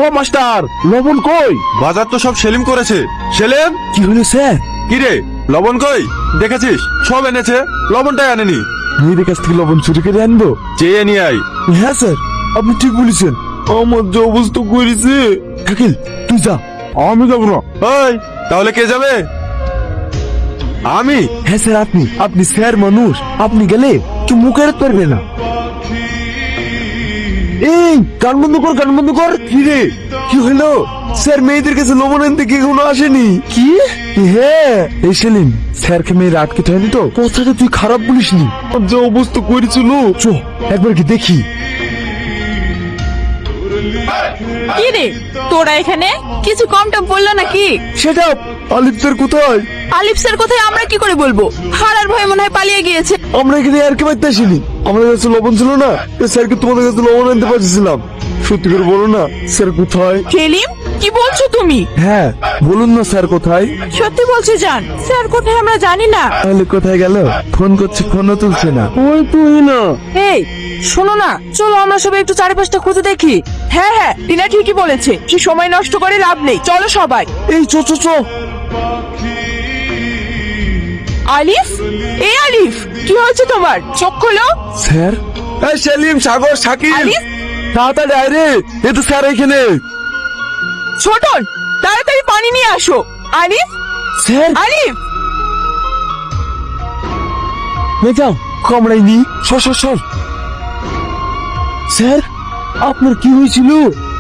ও master, লবণ কই? বাজার তো সব সেলিম করেছে। সেলিম, কি হলো স্যার? কি রে, লবণ কই? দেখেছিস সব এনেছে, লবণটাই আনেনি। মেয়েদের কাছ থেকে লবণ চুরি করে আনবো? চেয়ে নিয়ে আই। হ্যাঁ স্যার, আপনি ঠিক বলেছেন। আমার যে অবস্থা করেছে। শাকিল, তুই যা, আমি যাবো না। ওই, তাহলে কে যাবে? আমি? হ্যাঁ স্যার, আপনি স্যার মানুষ, আপনি গেলে কেউ মুখ এড়াতে পারবে না। এই গান বন্ধ কর, গান বন্ধ কর। কি রে, কি হলো? স্যার মেয়েদের কাছে লবণ আনতে কি কোনো আসেনি? কি? হ্যাঁ, এই সেলিম, স্যারকে মেয়ের আটকে হয়নি তো? কথাটা তুই খারাপ বলিসনি। যে অবস্থা করেছিল, চো একবার কি দেখি। কি রে, তোরা এখানে কিছু কম টম বললো নাকি? সেটা আলিফ স্যার কোথায়? আলিফ স্যার কোথায় আমরা কি করে বলবো? হারার ভয়ে মনে হয় পালিয়ে গিয়েছে। আমরা এখানে আর কি পাইতে আসিনি। আমাদের কাছে লবণ ছিল না, স্যারকে তোমাদের কাছে লবণ আনতে পারছিলাম। সত্যি করে বলো না, স্যার কোথায়? সেলিম, কি বলছো তুমি? হ্যাঁ বলুন না, স্যার কোথায়? সত্যি বলছি জান, স্যার কোথায় আমরা জানি না। তাহলে কোথায় গেল? ফোন করছি, ফোনও তুলছে না। ওই তুই না। এই শোনো না, চলো আমরা সবাই একটু চারিপাশটা খুঁজে দেখি। হ্যাঁ হ্যাঁ, টিনা ঠিকই বলেছে, সে সময় নষ্ট করে লাভ নেই, চলো সবাই। এই চো চো চো। আলিফ, এই আলিফ, কি হয়েছে তোমার? চোখ খোলো। স্যার, এই সেলিম, সাগর, শাকিল, আলিফ, তাড়াতাড়ি আয় রে, এ তো স্যার এখানে। ছোটন, তাড়াতাড়ি পানি নিয়ে আসো। আলিফ, স্যার, আলিফ। মেজাও কামড়াইনি, সর সর সর। স্যার, আপনার কি হয়েছিল?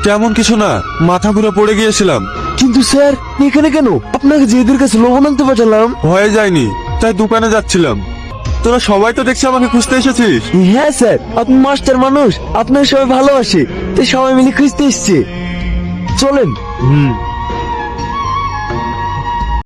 তেমন কিছু না, মাথা ঘুরে পড়ে গিয়েছিলাম। কিন্তু স্যার এখানে কেন? আপনাকে যে এদের কাছে লবণ আনতে পাঠালাম। ভয়ে যায়নি, তাই দোকানে যাচ্ছিলাম। তোরা সবাই তো দেখছি আমাকে খুঁজতে এসেছিস। হ্যাঁ স্যার, আপনি মাস্টার মানুষ, আপনার সবাই ভালোবাসে, তাই সবাই মিলে খুঁজতে এসছে। চলেন।